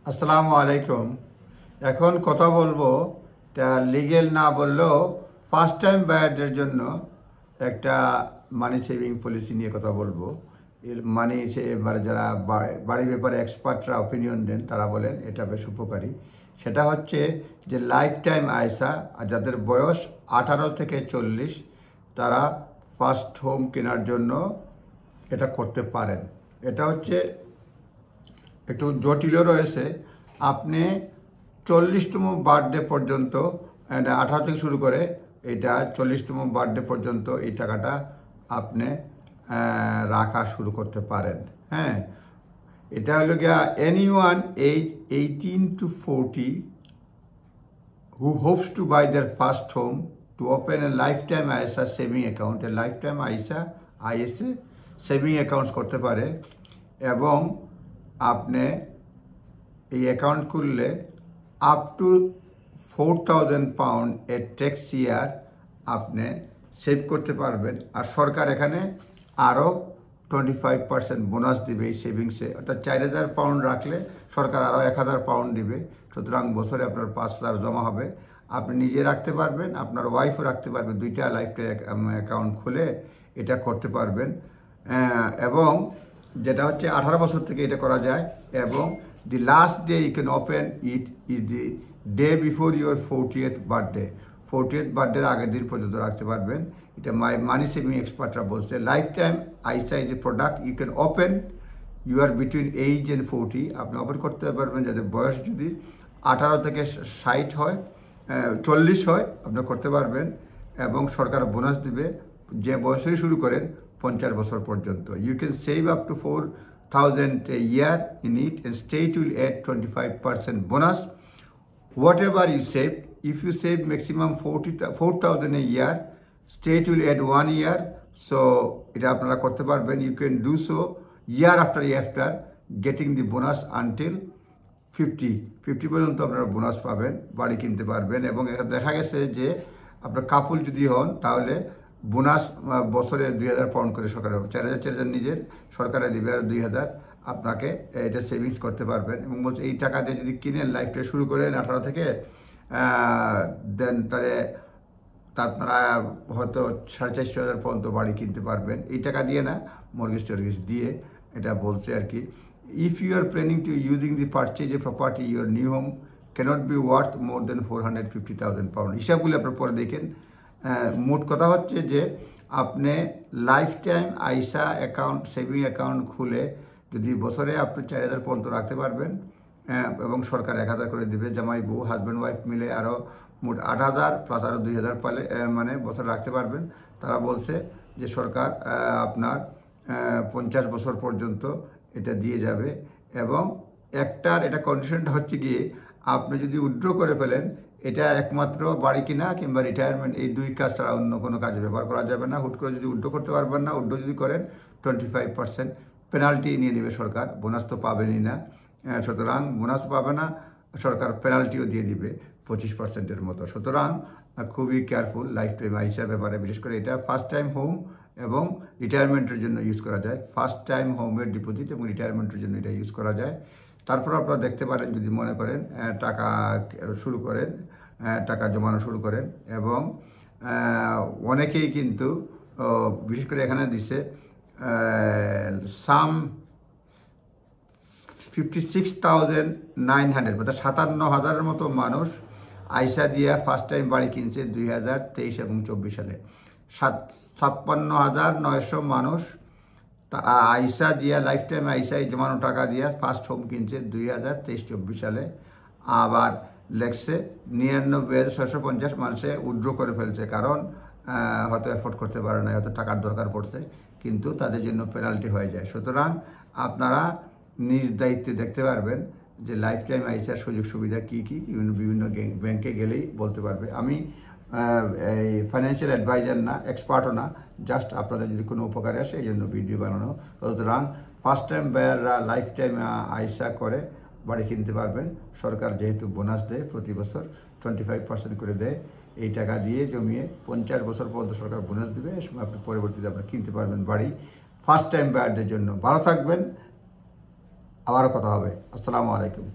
আসসালামু আলাইকুম। এখন কথা বলবো, এটা লিগেল না বললেও ফার্স্ট টাইম বায়ারদের জন্য একটা মানি সেভিং পলিসি নিয়ে কথা বলবো। মানি মানে যারা বাড়ির ব্যাপারে এক্সপার্টরা অপিনিয়ন দেন তারা বলেন এটা বেশ উপকারী। সেটা হচ্ছে যে লাইফ টাইম আয়সা, আর যাদের বয়স 18 থেকে 40 তারা ফার্স্ট হোম কেনার জন্য এটা করতে পারেন। এটা হচ্ছে একটু জটিলও রয়েছে। আপনি 40তম বার্থডে পর্যন্ত, 18 থেকে শুরু করে এটা 40তম বার্থডে পর্যন্ত এই টাকাটা আপনি রাখা শুরু করতে পারেন। হ্যাঁ, এটা হলো গিয়া anyone age 18 to 40 who hopes to buy their first home to open a lifetime ISA saving account, a lifetime ISA saving accounts করতে পারে। এবং আপনি এই অ্যাকাউন্ট খুললে up to 4,000 pound a tax year আপনি সেভ করতে পারবেন। আর সরকার এখানে আরও 25% বোনাস দিবে এই সেভিংসে। অর্থাৎ 4,000 পাউন্ড রাখলে সরকার আরও 1,000 পাউন্ড দিবে। সুতরাং বছরে আপনার 5,000 জমা হবে। আপনি নিজে রাখতে পারবেন, আপনার ওয়াইফও রাখতে পারবেন। দুইটা লাইফটাইম অ্যাকাউন্ট খুলে এটা করতে পারবেন। এবং যেটা হচ্ছে 18 বছর থেকে এটা করা যায়। এবং the last day you can open it is the day before your 40th birthday. 40th বার্থডের আগের দিন পর্যন্ত রাখতে পারবেন। এটা মানি সেভিং এক্সপার্টরা বলছে lifetime ISA is a product you can open you are between age and 40। আপনি ওপেন করতে পারবেন যাদের বয়স যদি 18 থেকে 60 হয়, 40 হয়, আপনি করতে পারবেন। এবং সরকার বোনাস দিবে যে বয়সেই শুরু করেন 50 বছর পর্যন্ত। You can save up to 4,000 a year in it, and state will add 25% bonus. Whatever you save, if you save maximum 4,000 a year, state will add 1 year. So এটা আপনারা করতে পারবেন। You can do so year after getting the bonus until 50 পর্যন্ত আপনারা bonus পাবেন, বাড়ি কিনতে পারবেন। এবং দেখা গেছে যে আপনার কাপল যদি হন তাহলে বোনাস বছরে 2,000 পাউন্ড করে সরকারের 4,000 নিজের সরকারে দিবে, আর 2,000 আপনাকে এটা সেভিংস করতে পারবেন। এবং বলছে এই টাকা দিয়ে যদি কিনেন লাইফটা শুরু করেন 18 থেকে, দেন তাহলে আপনারা হয়তো 4,500 পর্যন্ত বাড়ি কিনতে পারবেন এই টাকা দিয়ে, না মর্গেজ টর্গেজ দিয়ে। এটা বলছে আর কি। If you are planning to using the purchase a property your new home can't be worth more than 450,000 pound. হিসাবগুলো আপনার পরে দেখেন। মোট কথা হচ্ছে যে আপনি lifetime ISA account saving account খুলে যদি বছরে আপনি 4,000 পর্যন্ত রাখতে পারবেন, এবং সরকার 1,000 করে দিবে। জামাই বউ হাজব্যান্ড ওয়াইফ মিলে আরও মোট 8,000 প্লাস আরও 2,000 পালে মানে বছর রাখতে পারবেন। তারা বলছে যে সরকার আপনার 50 বছর পর্যন্ত এটা দিয়ে যাবে। এবং এটা কন্ডিশনটা হচ্ছে গিয়ে আপনি যদি উইথড্র করে ফেলেন, এটা একমাত্র বাড়ি কিনা কিংবা রিটায়ারমেন্ট, এই দুই কাজ ছাড়া অন্য কোনো কাজে ব্যবহার করা যাবে না। হুট করে যদি উইথড্র করতে পারবেন না, উইথড্র যদি করেন 25% পেনাল্টি নিয়ে নেবে সরকার। বোনাস তো পাবেনই না, সুতরাং বোনাস পাবে না, সরকার পেনাল্টিও দিয়ে দিবে 25%-এর মতো। সুতরাং খুবই কেয়ারফুল লাইফ টাইম আইসা ব্যাপারে। বিশেষ করে এটা ফার্স্ট টাইম হোম এবং রিটায়ারমেন্টের জন্য ইউজ করা যায়। ফার্স্ট টাইম হোমের ডিপোজিট এবং রিটায়ারমেন্টের জন্য এটা ইউজ করা যায়। তারপর আপনারা দেখতে পারেন যদি মনে করেন টাকা শুরু করেন, টাকা জমানো শুরু করেন। এবং অনেকেই কিন্তু বিশেষ করে এখানে দিছে সাম 56,900, অর্থাৎ 57,000-এর মতো মানুষ আইসা দিয়া ফার্স্ট টাইম বাড়ি কিনছে 2023 এবং 24 সালে। 56,900 মানুষ আইসা দিয়া লাইফ টাইম আইসাই জমানো টাকা দিয়া ফার্স্ট হোম কিনছে 2023-24 সালে। আবার লেখছে 99,650 মানুষে উইথড্র করে ফেলছে, কারণ হয়তো এফোর্ড করতে পারে না, হয়তো টাকার দরকার পড়ছে, কিন্তু তাদের জন্য পেনাল্টি হয়ে যায়। সুতরাং আপনারা নিজ দায়িত্বে দেখতে পারবেন যে লাইফ টাইম আইসার সুযোগ সুবিধা কী কী বিভিন্ন ব্যাংকে গেলেই বলতে পারবে। আমি এই ফাইন্যান্সিয়াল অ্যাডভাইজার না, এক্সপার্টও না, জাস্ট আপনাদের যদি কোনো উপকারে আসে এই জন্য ভিডিও বানানো। সুতরাং ফার্স্ট টাইম বায়াররা লাইফ টাইম আইসা করে বাড়ি কিনতে পারবেন। সরকার যেহেতু বোনাস দেয় প্রতি বছর 25% করে দেয়, এই টাকা দিয়ে জমিয়ে 50 বছর পর্যন্ত সরকার বোনাস দেবে। এই সময় আপনি পরবর্তীতে আপনি কিনতে পারবেন বাড়ি। ফার্স্ট টাইম বায়ারদের জন্য ভালো থাকবেন। আবারও কথা হবে। আসসালামু আলাইকুম।